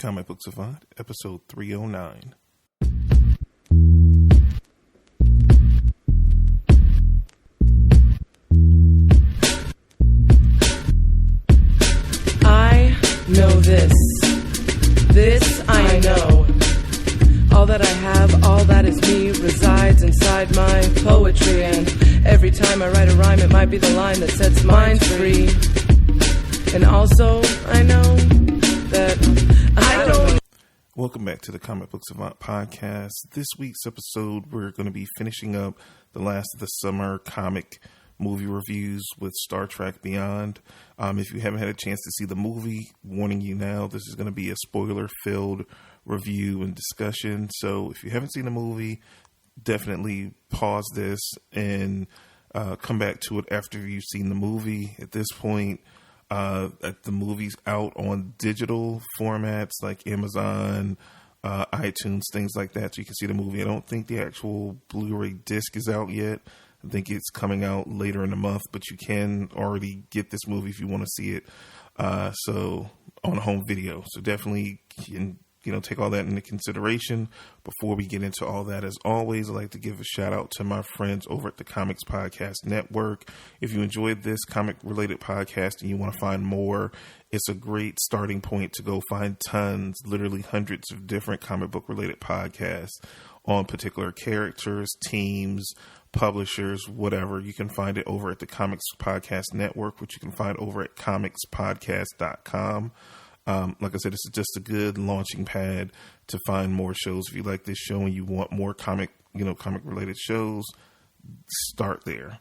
Comic Book Savant, episode 309. I know this. This I know. All that I have, all that is me, resides inside my poetry. And every time I write a rhyme, it might be the line that sets minds free. And also, I know that I don't. Welcome back to the Comic Book Savant podcast. This week's episode, we're going to be finishing up the last of the summer comic movie reviews with Star Trek Beyond. If you haven't had a chance to see the movie, warning you now, this is going to be a spoiler-filled review and discussion. So if you haven't seen the movie, definitely pause this and come back to it after you've seen the movie. At this point, the movie's out on digital formats like Amazon, iTunes, things like that, so you can see the movie. I don't think the actual Blu-ray disc is out yet. I think it's coming out later in the month, but you can already get this movie if you want to see it. So on home video. So definitely take all that into consideration before we get into all that. As always, I'd like to give a shout out to my friends over at the Comics Podcast Network. If you enjoyed this comic related podcast and you want to find more, it's a great starting point to go find tons, literally hundreds of different comic book related podcasts on particular characters, teams, publishers, whatever. You can find it over at the Comics Podcast Network, which you can find over at comicspodcast.com. Like I said, this is just a good launching pad to find more shows. If you like this show and you want more comic related shows, start there.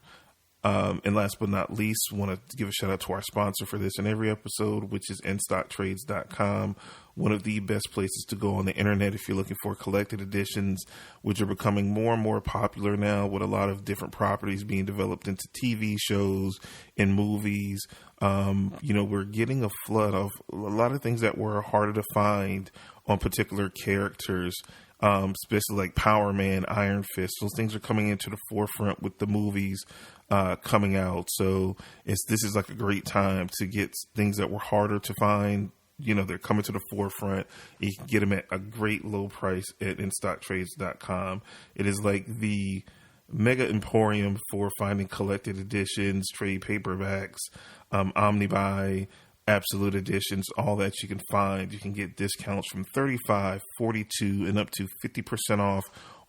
And last but not least, want to give a shout out to our sponsor for this and every episode, which is nstocktrades.com. One of the best places to go on the internet if you're looking for collected editions, which are becoming more and more popular now with a lot of different properties being developed into TV shows and movies. We're getting a flood of a lot of things that were harder to find on particular characters, especially like Power Man, Iron Fist. Those things are coming into the forefront with the movies coming out. So this is like a great time to get things that were harder to find. They're coming to the forefront. You can get them at a great low price at instocktrades.com. It is like the mega emporium for finding collected editions, trade paperbacks, omnibuy, absolute editions, all that you can find. You can get discounts from 35, 42, and up to 50% off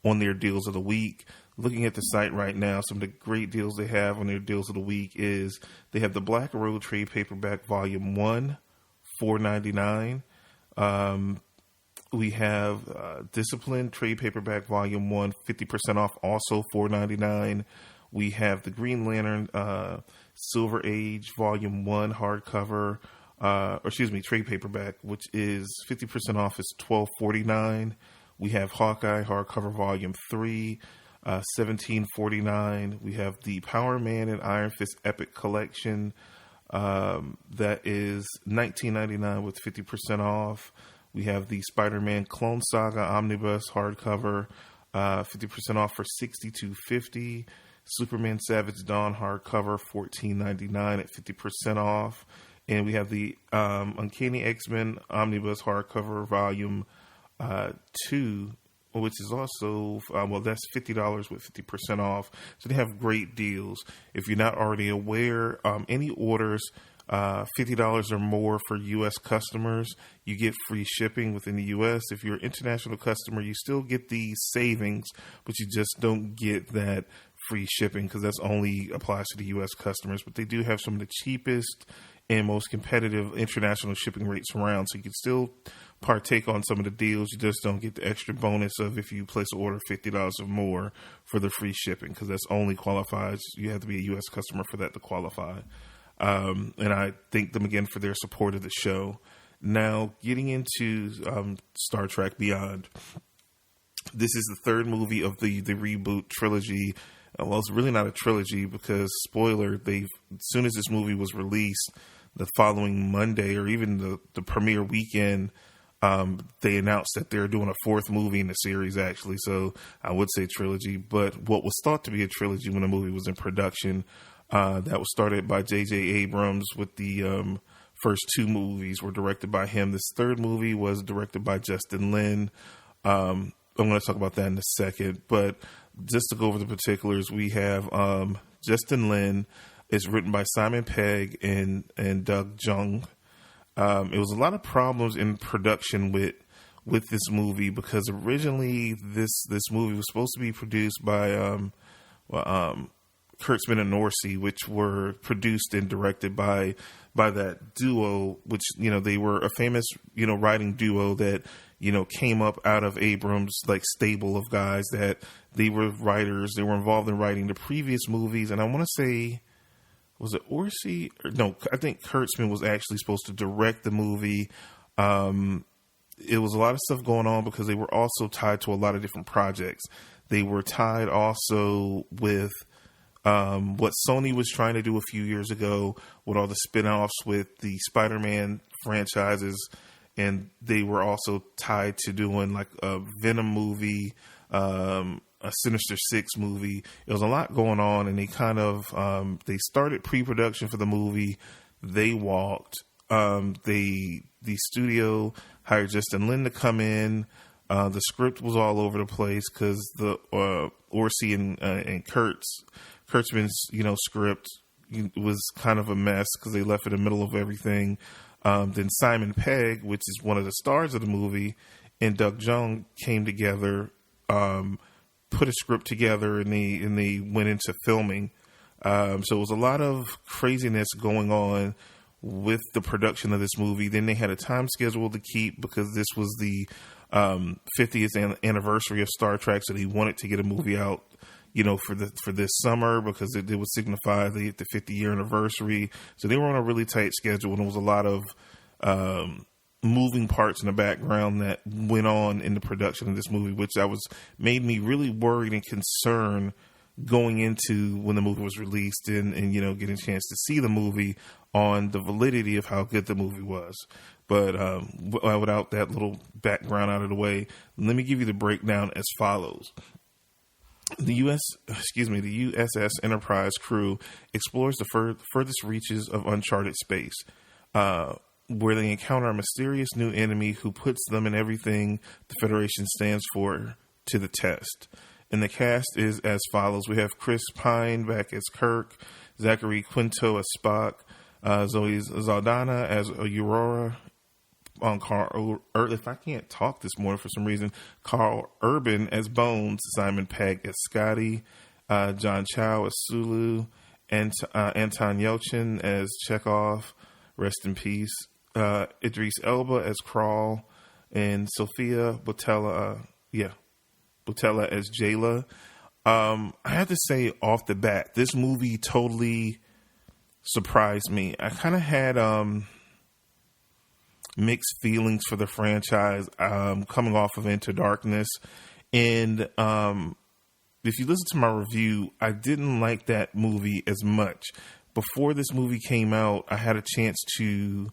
on their deals of the week. Looking at the site right now, some of the great deals they have on their deals of the week is they have the Black Road Trade Paperback Volume 1, $4.99. We have Discipline Trade Paperback Volume 1, 50% off, also $4.99. We have the Green Lantern Silver Age Volume 1 hardcover, trade paperback, which is 50% off, is $12.49. We have Hawkeye hardcover Volume 3, $17.49. We have the Power Man and Iron Fist Epic Collection, that is $19.99 with 50% off. We have the Spider-Man Clone Saga Omnibus hardcover, 50% off for $62.50. Superman Savage Dawn hardcover, $14.99 at 50% off. And we have the Uncanny X-Men Omnibus hardcover volume 2, which is also, that's $50 with 50% off. So they have great deals. If you're not already aware, any orders $50 or more for U.S. customers, you get free shipping within the U.S. If you're an international customer, you still get the savings, but you just don't get that free shipping because that's only applies to the U.S. customers. But they do have some of the cheapest and most competitive international shipping rates around, so you can still partake on some of the deals. You just don't get the extra bonus of if you place an order $50 or more for the free shipping, because that's only qualifies. You have to be a U.S. customer for that to qualify. And I thank them again for their support of the show. Now, getting into Star Trek Beyond. This is the third movie of the reboot trilogy. Well, it's really not a trilogy because, spoiler, as soon as this movie was released, the following Monday or even the premiere weekend, they announced that they're doing a fourth movie in the series, actually. So I would say trilogy, but what was thought to be a trilogy when the movie was in production, that was started by J.J. Abrams with the first two movies were directed by him. This third movie was directed by Justin Lin. I'm going to talk about that in a second, but just to go over the particulars, we have Justin Lin. It's written by Simon Pegg and Doug Jung. It was a lot of problems in production with this movie because originally this movie was supposed to be produced by Kurtzman and Norsey, which were produced and directed by that duo, which, you know, they were a famous, you know, writing duo that, you know, came up out of Abrams' like stable of guys that they were writers. They were involved in writing the previous movies. And I want to say, was it Orsi? No, I think Kurtzman was actually supposed to direct the movie. It was a lot of stuff going on because they were also tied to a lot of different projects. They were tied also with what Sony was trying to do a few years ago with all the spin-offs with the Spider-Man franchises. And they were also tied to doing like a Venom movie, a Sinister Six movie. It was a lot going on, and they kind of they started pre-production for the movie. They walked. The studio hired Justin Lin to come in. The script was all over the place because the Orsi and Kurtzman's, you know, script was kind of a mess because they left it in the middle of everything. Then Simon Pegg, which is one of the stars of the movie, and Doug Jung came together, put a script together, and they went into filming. So it was a lot of craziness going on with the production of this movie. Then they had a time schedule to keep because this was the 50th anniversary of Star Trek, so they wanted to get a movie out, you know, for this summer because it would signify the 50-year anniversary. So they were on a really tight schedule, and there was a lot of moving parts in the background that went on in the production of this movie, which made me really worried and concerned going into when the movie was released and you know, getting a chance to see the movie on the validity of how good the movie was. But without that little background out of the way, let me give you the breakdown as follows. The USS Enterprise crew explores the furthest reaches of uncharted space, where they encounter a mysterious new enemy who puts them and everything the Federation stands for to the test. And the cast is as follows. We have Chris Pine back as Kirk, Zachary Quinto as Spock, Zoe Saldana as Aurora, if I can't talk this morning for some reason, Carl Urban as Bones, Simon Pegg as Scotty, John Chow as Sulu, and Anton Yelchin as Chekhov, rest in peace, Idris Elba as Krall, and Sophia Boutella as Jayla. I have to say off the bat, this movie totally surprised me. I kind of had mixed feelings for the franchise coming off of Into Darkness. And if you listen to my review, I didn't like that movie as much. Before this movie came out, I had a chance to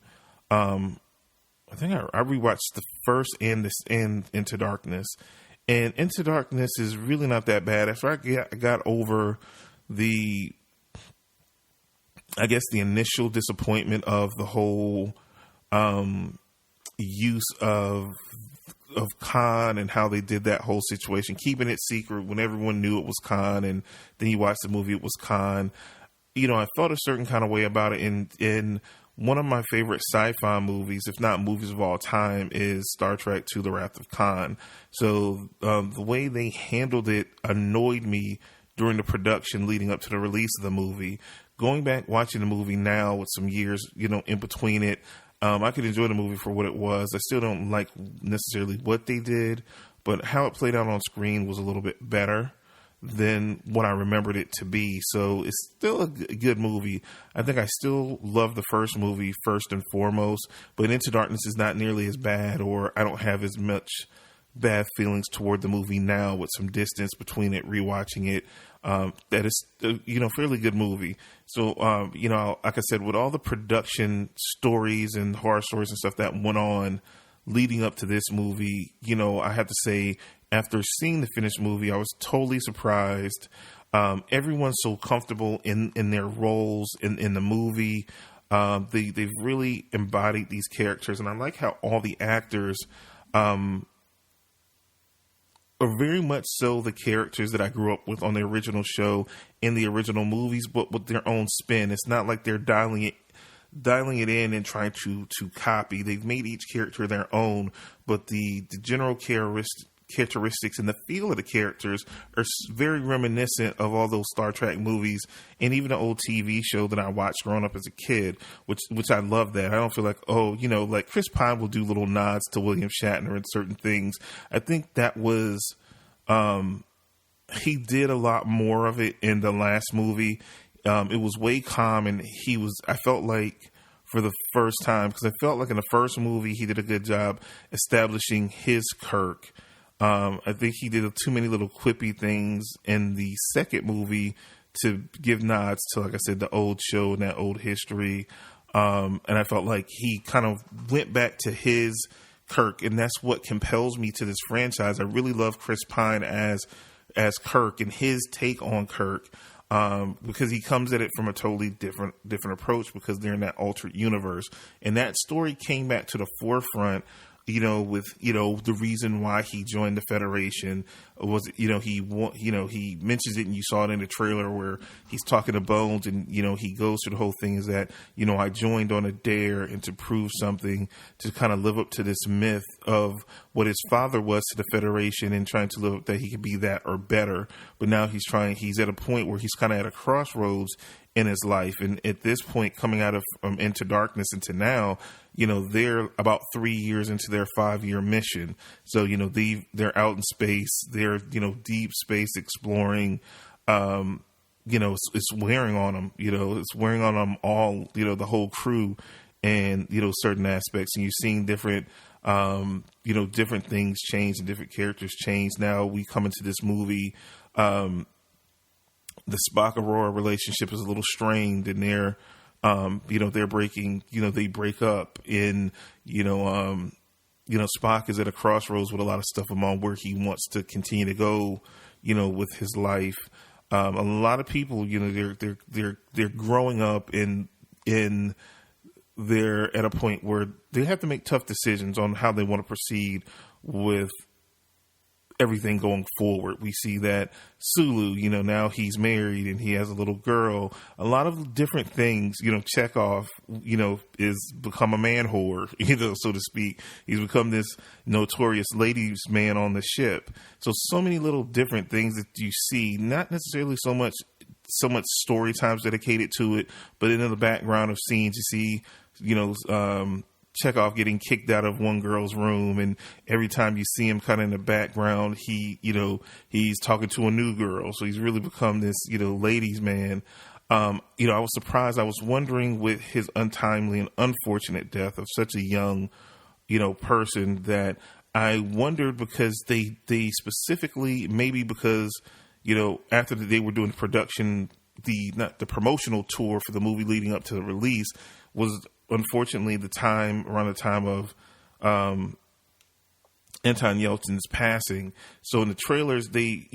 I think I rewatched the first and Into Darkness. And Into Darkness is really not that bad. After I got over the initial disappointment of the whole use of Khan and how they did that whole situation, keeping it secret when everyone knew it was Khan, and then you watch the movie, it was Khan. You know, I felt a certain kind of way about it. In one of my favorite sci-fi movies, if not movies of all time, is Star Trek II: The Wrath of Khan. So the way they handled it annoyed me during the production leading up to the release of the movie. Going back, watching the movie now with some years, you know, in between it, I could enjoy the movie for what it was. I still don't like necessarily what they did, but how it played out on screen was a little bit better than what I remembered it to be. So it's still a good movie. I think I still love the first movie first and foremost, but Into Darkness is not nearly as bad, or I don't have as much bad feelings toward the movie now with some distance between it, rewatching it. That is, you know, fairly good movie. So, you know, like I said, with all the production stories and horror stories and stuff that went on leading up to this movie, you know, I have to say, after seeing the finished movie, I was totally surprised. Everyone's so comfortable in their roles in the movie. They've really embodied these characters, and I like how all the actors are very much so the characters that I grew up with on the original show in the original movies, but with their own spin. It's not like they're dialing it in and trying to copy. They've made each character their own, but the general characteristics and the feel of the characters are very reminiscent of all those Star Trek movies and even the old TV show that I watched growing up as a kid, which I love that. I don't feel like, like Chris Pine will do little nods to William Shatner and certain things. I think that was, he did a lot more of it in the last movie. It was way calm, and I felt like for the first time, because I felt like in the first movie he did a good job establishing his Kirk. I think he did too many little quippy things in the second movie to give nods to, like I said, the old show and that old history. And I felt like he kind of went back to his Kirk, and that's what compels me to this franchise. I really love Chris Pine as Kirk and his take on Kirk, because he comes at it from a totally different approach, because they're in that altered universe. And that story came back to the forefront, with, the reason why he joined the Federation was, he mentions it, and you saw it in the trailer where he's talking to Bones, and, he goes through the whole thing is that, I joined on a dare and to prove something, to kind of live up to this myth of what his father was to the Federation, and trying to live up that he could be that or better. But now he's at a point where he's kind of at a crossroads in his life. And at this point, coming out of Into Darkness into now, they're about 3 years into their 5-year mission. So, they're out in space, they're, deep space exploring. It's wearing on them, it's wearing on them all, the whole crew, and, certain aspects. And you're seeing different, different things change and different characters change. Now we come into this movie, the Spock-Aurora relationship is a little strained, and they're breaking, they break up in, Spock is at a crossroads with a lot of stuff on where he wants to continue to go, with his life. A lot of people, they're growing up and they're at a point where they have to make tough decisions on how they want to proceed with everything going forward. We see that Sulu, now he's married and he has a little girl. A lot of different things, Chekhov, is become a man whore, so to speak. He's become this notorious ladies man on the ship. So many little different things that you see, not necessarily so much story times dedicated to it, but in the background of scenes, you see, Chekhov getting kicked out of one girl's room, and every time you see him kind of in the background, he's talking to a new girl. So he's really become this, ladies man. I was surprised. I was wondering, with his untimely and unfortunate death of such a young, person, that I wondered, because they specifically, maybe because, after they were doing production, the promotional tour for the movie leading up to the release was unfortunately around the time of Anton Yelchin's passing. So in the trailers, they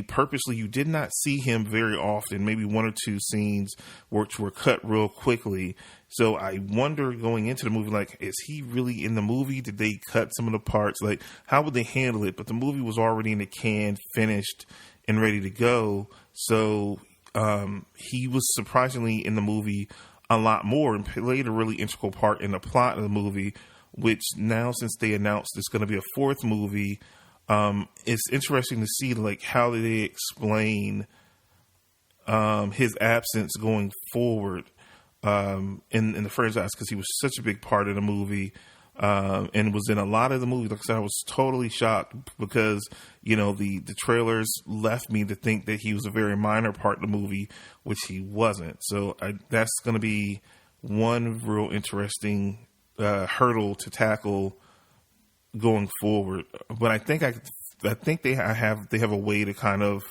purposely, you did not see him very often, maybe one or two scenes which were cut real quickly. So I wonder, going into the movie, like, is he really in the movie? Did they cut some of the parts? Like, how would they handle it? But the movie was already in the can, finished and ready to go. So he was surprisingly in the movie a lot more, and played a really integral part in the plot of the movie, which now, since they announced there's going to be a fourth movie, it's interesting to see, like, how do they explain his absence going forward in the franchise, because he was such a big part of the movie, and was in a lot of the movie. Like I said, I was totally shocked, because the trailers left me to think that he was a very minor part of the movie, which he wasn't. So that's going to be one real interesting hurdle to tackle going forward. But I think they have a way to kind of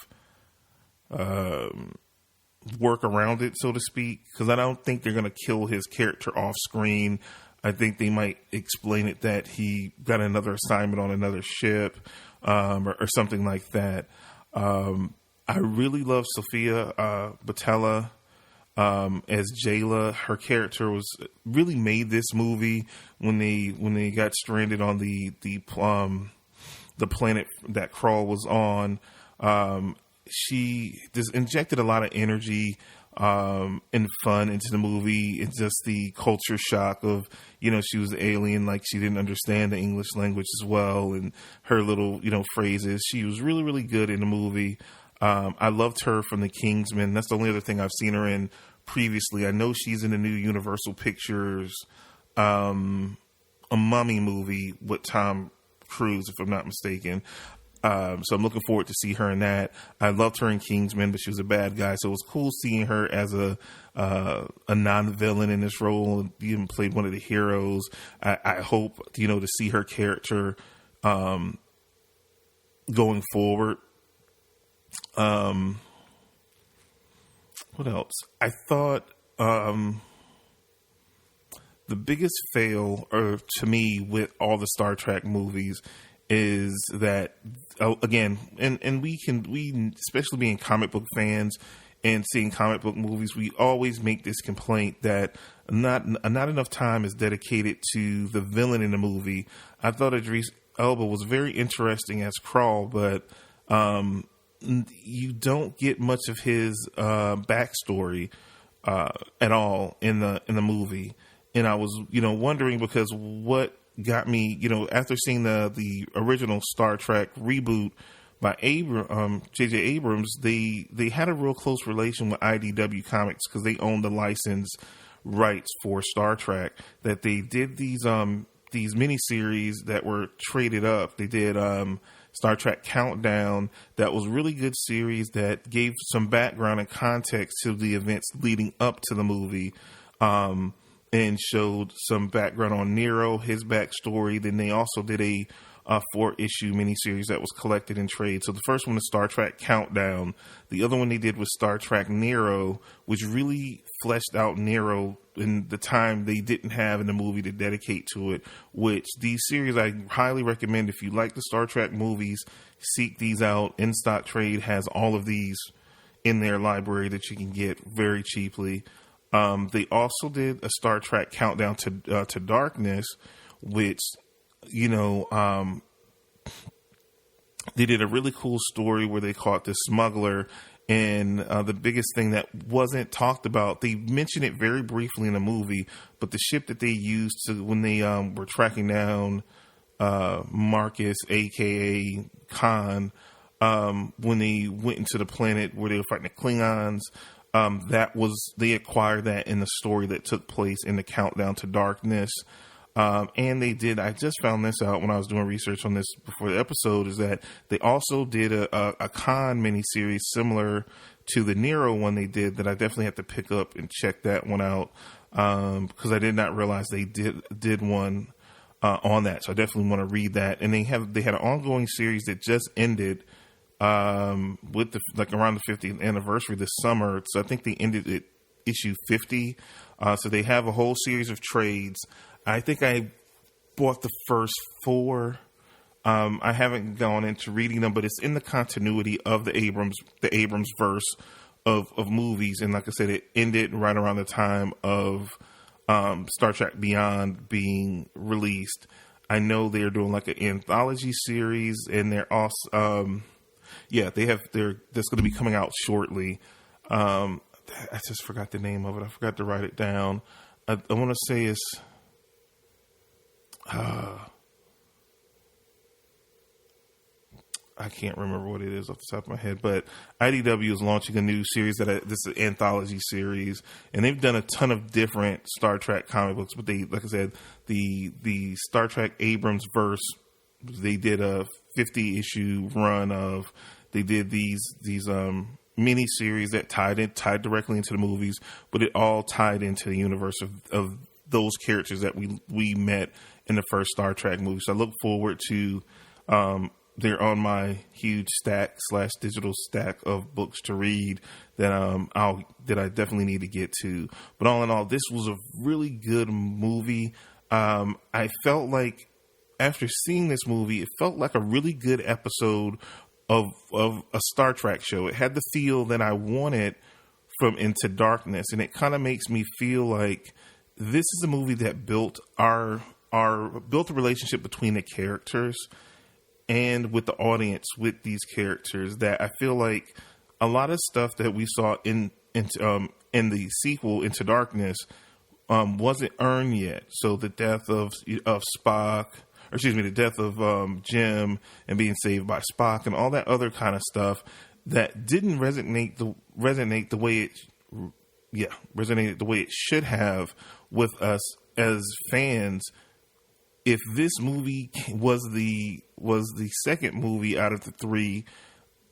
work around it, so to speak, because I don't think they're going to kill his character off screen. I think they might explain it that he got another assignment on another ship, or something like that. I really love Sophia Boutella as Jayla. Her character was really made this movie when they got stranded on the planet that Crawl was on. She just injected a lot of energy and fun into the movie. It's just the culture shock of, she was an alien, like she didn't understand the English language as well, and her little, phrases. She was really, really good in the movie. I loved her from The Kingsman. That's the only other thing I've seen her in previously. I know she's in the new Universal Pictures, a Mummy movie with Tom Cruise, if I'm not mistaken. So I'm looking forward to see her in that. I loved her in Kingsman, but she was a bad guy, so it was cool seeing her as a non-villain in this role. Even played one of the heroes. I hope to see her character going forward. What else? I thought the biggest fail, to me, with all the Star Trek movies is that, again, and we especially being comic book fans and seeing comic book movies, we always make this complaint that not enough time is dedicated to the villain in the movie. I thought Idris Elba was very interesting as Crawl, but you don't get much of his backstory at all in the movie. And I was, wondering, because what got me, after seeing the original Star Trek reboot by J.J. Abrams, they had a real close relation with IDW Comics because they owned the license rights for Star Trek. That they did these miniseries that were traded up. They did Star Trek Countdown. That was a really good series that gave some background and context to the events leading up to the movie. And showed some background on Nero, his backstory. Then they also did a 4-issue miniseries that was collected in trade. So the first one is Star Trek Countdown. The other one they did was Star Trek Nero, which really fleshed out Nero in the time they didn't have in the movie to dedicate to it, which these series I highly recommend. If you like the Star Trek movies, seek these out. In Stock Trade has all of these in their library that you can get very cheaply. They also did a Star Trek Countdown to Darkness, which, they did a really cool story where they caught this smuggler. And the biggest thing that wasn't talked about, they mentioned it very briefly in the movie, but the ship that they used when they were tracking down Marcus, a.k.a. Khan, when they went into the planet where they were fighting the Klingons, they acquired that in the story that took place in the Countdown to Darkness. And I just found this out when I was doing research on this before the episode, is that they also did a Khan miniseries similar to the Nero one they did, that I definitely have to pick up and check that one out. Because I did not realize they did one, on that. So I definitely want to read that. And they had an ongoing series that just ended, with around the 50th anniversary this summer. So I think they ended at issue 50. So they have a whole series of trades. I think I bought the first 4. I haven't gone into reading them, but it's in the continuity of the Abrams verse of movies. And like I said, it ended right around the time of Star Trek Beyond being released. I know they're doing like an anthology series, and they're also that's going to be coming out shortly. I just forgot the name of it. I forgot to write it down. I want to say it's I can't remember what it is off the top of my head, but IDW is launching a new series this is an anthology series, and they've done a ton of different Star Trek comic books. But they, like I said, the Star Trek Abrams verse, they did a 50-issue run of. They did these mini series that tied directly into the movies, but it all tied into the universe of those characters that we met in the first Star Trek movie. So I look forward to. They're on my huge /digital stack of books to read that I definitely need to get to. But all in all, this was a really good movie. I felt like after seeing this movie, it felt like a really good episode of a Star Trek show. It had the feel that I wanted from Into Darkness, and it kind of makes me feel like this is a movie that built built a relationship between the characters and with the audience with these characters, that I feel like a lot of stuff that we saw in the sequel Into Darkness wasn't earned yet. So the death of Spock, or excuse me, the death of Jim and being saved by Spock and all that other kind of stuff that didn't resonate the way it should have with us as fans. If this movie was the second movie out of the three,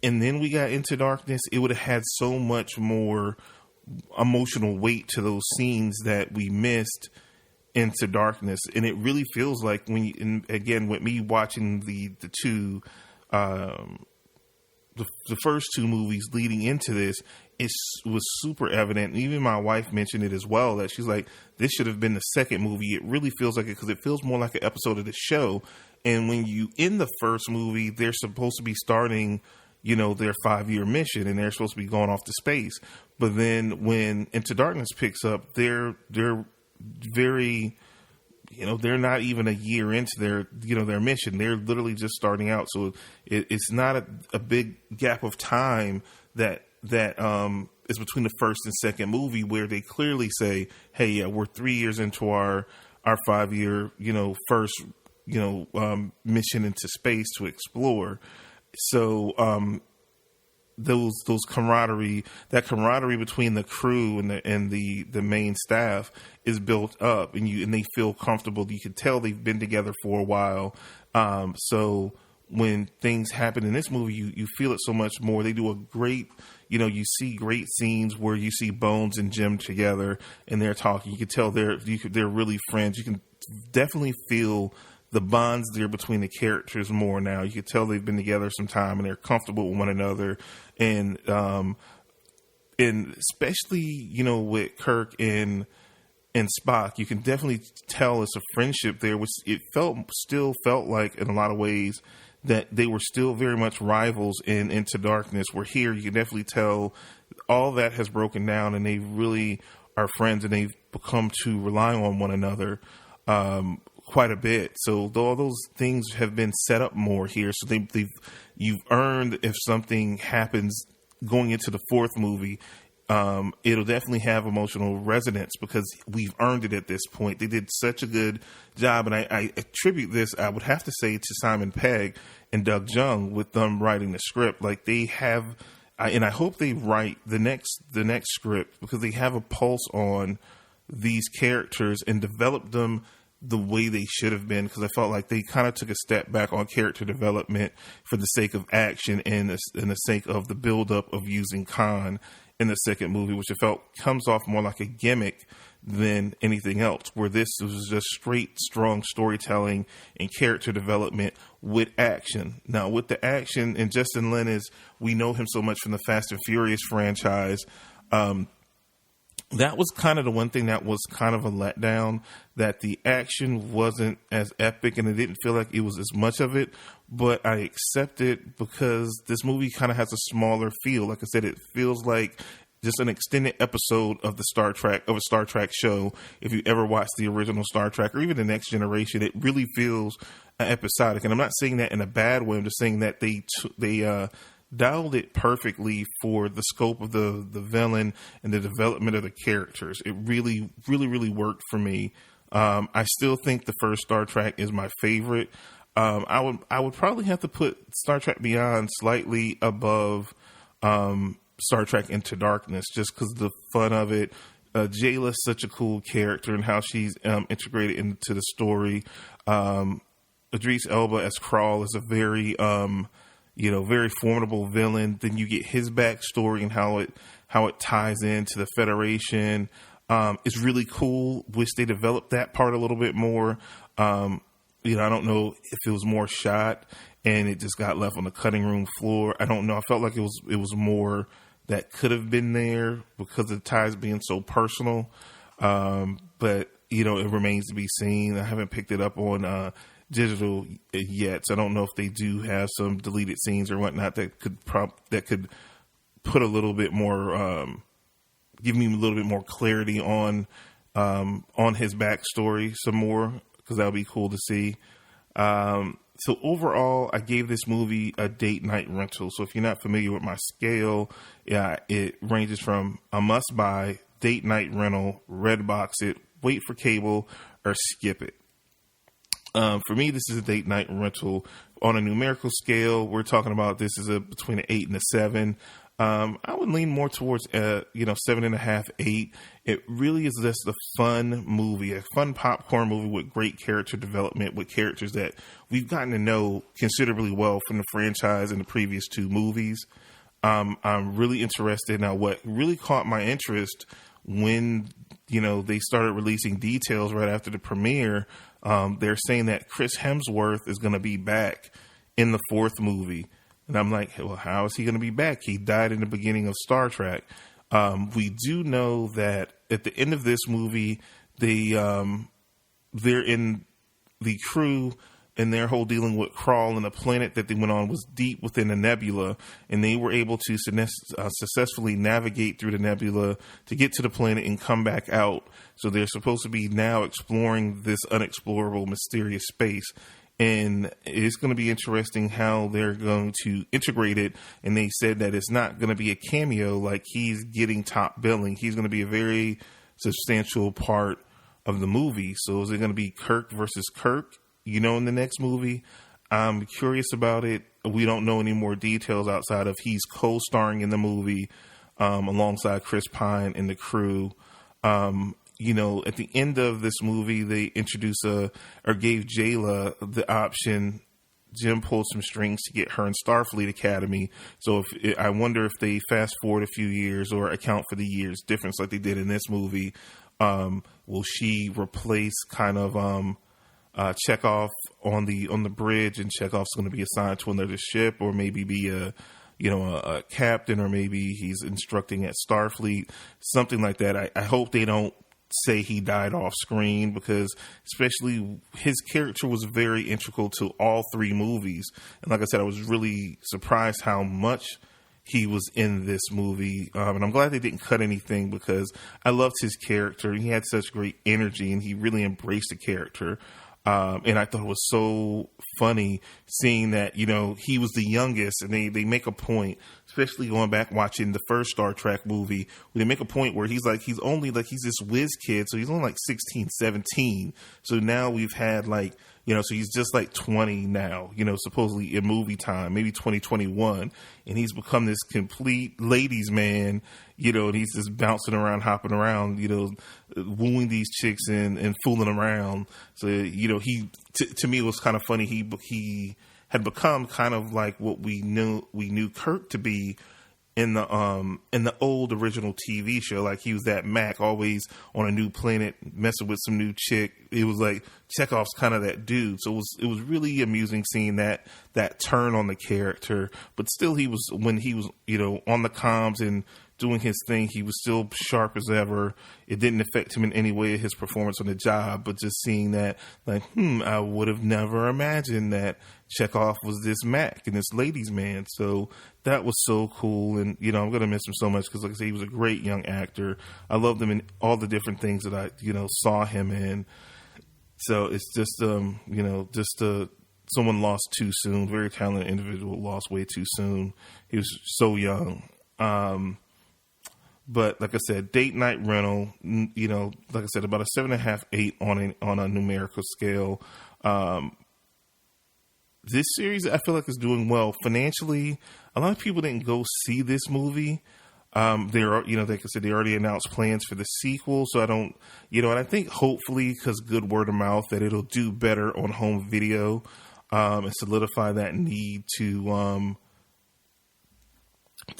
and then we got Into Darkness, it would have had so much more emotional weight to those scenes that we missed Into Darkness. And it really feels like again, with me watching the first two movies leading into this, it was super evident. And even my wife mentioned it as well, that she's like, this should have been the second movie. It really feels like it, because it feels more like an episode of the show. And when you, in the first movie, they're supposed to be starting, their 5-year mission, and they're supposed to be going off to space. But then when Into Darkness picks up, they're very, they're not even a year into their mission. They're literally just starting out. So it's not a big gap of time that is between the first and second movie, where they clearly say, hey, yeah, we're 3 years into our 5-year, first, mission into space to explore. So, that camaraderie between the crew and the main staff is built up, and they feel comfortable. You can tell they've been together for a while. So when things happen in this movie, you feel it so much more. They do a great, you see great scenes where you see Bones and Jim together and they're talking. You can tell they're really friends. You can definitely feel the bonds there between the characters more now. You can tell they've been together some time and they're comfortable with one another. And especially, with Kirk and Spock, you can definitely tell it's a friendship there, which it still felt like in a lot of ways that they were still very much rivals in Into Darkness, where here you can definitely tell all that has broken down and they really are friends, and they've become to rely on one another quite a bit. So all those things have been set up more here. So you've earned, if something happens going into the fourth movie, it'll definitely have emotional resonance because we've earned it at this point. They did such a good job, and I attribute this, I would have to say, to Simon Pegg and Doug Jung with them writing the script. Like they have, and I hope they write the next script, because they have a pulse on these characters and develop them the way they should have been, because I felt like they kind of took a step back on character development for the sake of action and the sake of the buildup of using Khan in the second movie, which I felt comes off more like a gimmick than anything else, where this was just straight, strong storytelling and character development with action. Now, with the action, and Justin Lin we know him so much from the Fast and Furious franchise, that was kind of the one thing that was kind of a letdown, that the action wasn't as epic and it didn't feel like it was as much of it, but I accept it because this movie kind of has a smaller feel. Like I said, it feels like just an extended episode of a Star Trek show. If you ever watched the original Star Trek or even the Next Generation, it really feels episodic. And I'm not saying that in a bad way. I'm just saying that they dialed it perfectly for the scope of the villain and the development of the characters. It really, really, really worked for me. I still think the first Star Trek is my favorite. I would probably have to put Star Trek Beyond slightly above Star Trek Into Darkness, just because of the fun of it. Jayla's such a cool character and how she's integrated into the story. Idris Elba as Krall is a very very formidable villain. Then you get his backstory and how it ties into the Federation. It's really cool. Wish they developed that part a little bit more. I don't know if it was more shot and it just got left on the cutting room floor. I don't know. I felt like it was more that could have been there because of the ties being so personal. But it remains to be seen. I haven't picked it up on digital yet, so I don't know if they do have some deleted scenes or whatnot that could put a little bit more give me a little bit more clarity on his backstory some more, because that would be cool to see. So overall, I gave this movie a date night rental. So if you're not familiar with my scale, it ranges from a must buy, date night rental, red box it, wait for cable, or skip it. For me, this is a date night rental. On a numerical scale, we're talking about this is between an 8 and a 7. I would lean more towards 7.5, 8. It really is just a fun movie, a fun popcorn movie with great character development, with characters that we've gotten to know considerably well from the franchise and the previous 2 movies. I'm really interested. Now, what really caught my interest when, they started releasing details right after the premiere, they're saying that Chris Hemsworth is going to be back in the 4th movie. And I'm like, well, how is he going to be back? He died in the beginning of Star Trek. We do know that at the end of this movie, they're in the crew, and their whole dealing with Krall and the planet that they went on was deep within a nebula, and they were able to successfully navigate through the nebula to get to the planet and come back out. So they're supposed to be now exploring this unexplorable, mysterious space. And it's going to be interesting how they're going to integrate it. And they said that it's not going to be a cameo like he's getting top billing. He's going to be a very substantial part of the movie. So is it going to be Kirk versus Kirk, in the next movie? I'm curious about it. We don't know any more details outside of he's co-starring in the movie alongside Chris Pine and the crew. At the end of this movie, they gave Jayla the option. Jim pulled some strings to get her in Starfleet Academy. So I wonder if they fast forward a few years or account for the years difference like they did in this movie. Will she replace kind of Chekhov on the bridge, and Chekhov's going to be assigned to another ship, or maybe be a captain, or maybe he's instructing at Starfleet, something like that. I hope they don't say he died off screen, because especially his character was very integral to all 3 movies. And like I said, I was really surprised how much he was in this movie. And I'm glad they didn't cut anything, because I loved his character. He had such great energy, and he really embraced the character. And I thought it was so funny seeing that, he was the youngest, and they make a point, especially going back watching the first Star Trek movie, where they make a point where he's this whiz kid. So he's only like 16, 17. So now we've had so he's just like 20 now, supposedly in movie time, maybe 2021. And he's become this complete ladies man, and he's just bouncing around, hopping around, wooing these chicks and fooling around. So, to me, it was kind of funny. He had become kind of like what we knew Kirk to be in the old original TV show. Like, he was that Mac, always on a new planet, messing with some new chick. It was like Chekhov's kind of that dude. So it was really amusing seeing that turn on the character. But still, when he was on the comms and doing his thing, he was still sharp as ever. It didn't affect him in any way, his performance on the job, but just seeing that, I would have never imagined that Chekhov was this Mac and this ladies man. So that was so cool. And, I'm going to miss him so much, because like I said, he was a great young actor. I loved him in all the different things that I, saw him in. So it's just, someone lost too soon. Very talented individual, lost way too soon. He was so young. But like I said, date night rental, like I said, about a 7.5, 8 on a numerical scale. This series, I feel like, is doing well financially. A lot of people didn't go see this movie. Like I said, they already announced plans for the sequel. So I don't, and I think hopefully, because good word of mouth, that it'll do better on home video, and solidify that need to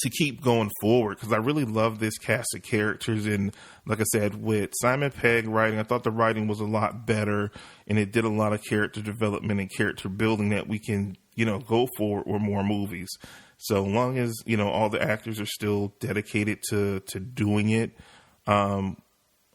keep going forward, because I really love this cast of characters. And like I said, with Simon Pegg writing, I thought the writing was a lot better, and it did a lot of character development and character building that we can, go for with more movies. So long as, all the actors are still dedicated to doing it, I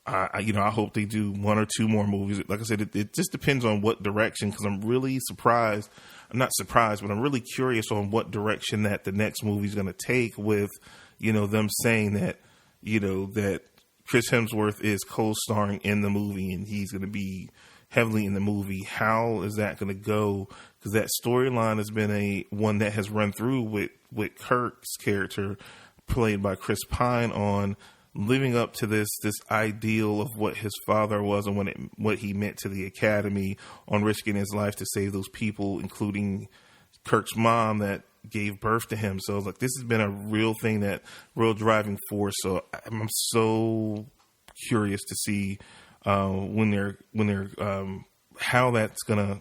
hope they do 1 or 2 more movies. Like I said, it just depends on what direction, because I'm really surprised. I'm not surprised, but I'm really curious on what direction that the next movie is going to take, with, them saying that, that Chris Hemsworth is co-starring in the movie and he's going to be heavily in the movie. How is that going to go? Because that storyline has been one that has run through with Kirk's character, played by Chris Pine, on living up to this ideal of what his father was and what he meant to the Academy, on risking his life to save those people, including Kirk's mom that gave birth to him. So like, this has been a real thing, that real driving force. So I'm so curious to see when they're how that's gonna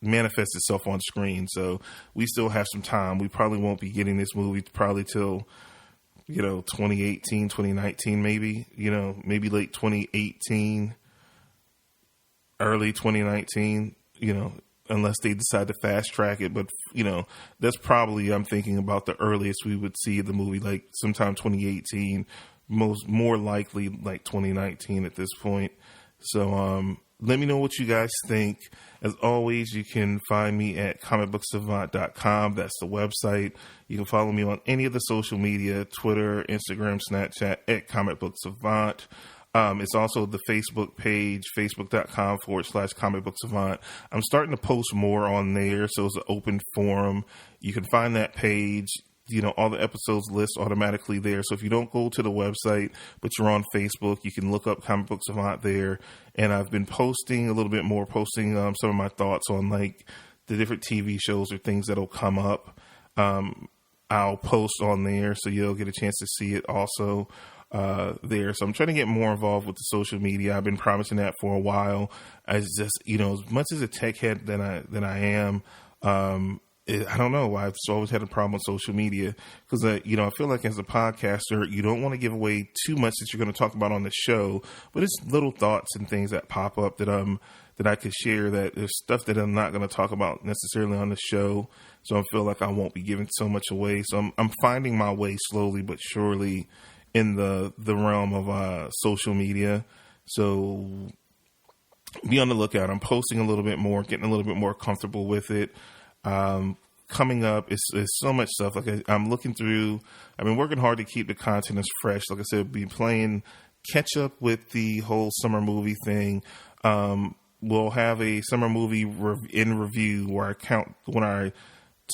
manifest itself on screen. So we still have some time. We probably won't be getting this movie probably till 2018, 2019, maybe, maybe late 2018, early 2019, unless they decide to fast track it. But, that's probably, I'm thinking about the earliest we would see the movie, like sometime 2018, more likely like 2019 at this point. So, let me know what you guys think. As always, you can find me at comicbooksavant.com. That's the website. You can follow me on any of the social media, Twitter, Instagram, Snapchat, at comicbooksavant. It's also the Facebook page, facebook.com/comicbooksavant. I'm starting to post more on there, so it's an open forum. You can find that page. All the episodes list automatically there. So if you don't go to the website, but you're on Facebook, you can look up Comic Book Savant there. And I've been posting a little bit more, some of my thoughts on like the different TV shows or things that'll come up. I'll post on there, so you'll get a chance to see it also there. So I'm trying to get more involved with the social media. I've been promising that for a while. As just, as much as a tech head than I am, I don't know. I've always had a problem with social media because, I feel like as a podcaster, you don't want to give away too much that you're going to talk about on the show, but it's little thoughts and things that pop up that I could share, that there's stuff that I'm not going to talk about necessarily on the show. So I feel like I won't be giving so much away. So I'm finding my way slowly but surely in the realm of social media. So be on the lookout. I'm posting a little bit more, getting a little bit more comfortable with it. Coming up is so much stuff. Like I'm looking through, I've been working hard to keep the content as fresh. Like I said, be playing catch up with the whole summer movie thing. We'll have a summer movie in review where when I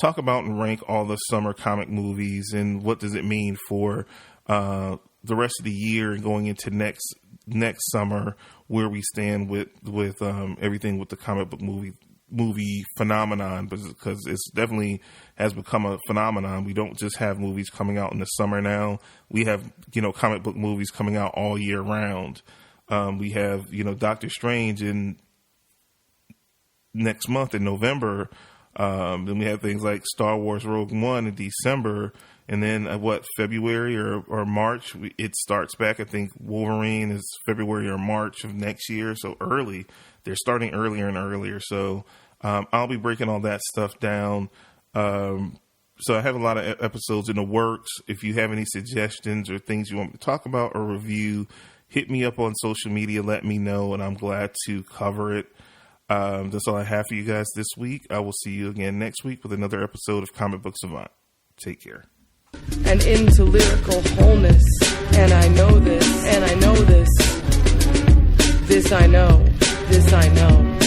talk about and rank all the summer comic movies and what does it mean for the rest of the year and going into next summer, where we stand with everything with the comic book movie phenomenon, because it's definitely has become a phenomenon. We don't just have movies coming out in the summer now. We have, comic book movies coming out all year round. We have, Doctor Strange in next month in November. Then we have things like Star Wars Rogue One in December. And then February or March, it starts back. I think Wolverine is February or March of next year. So early. They're starting earlier and earlier. So I'll be breaking all that stuff down. So I have a lot of episodes in the works. If you have any suggestions or things you want me to talk about or review, hit me up on social media. Let me know, and I'm glad to cover it. That's all I have for you guys this week. I will see you again next week with another episode of Comic Book Savant. Take care. And into lyrical wholeness. And I know this, and I know this. This I know, this I know.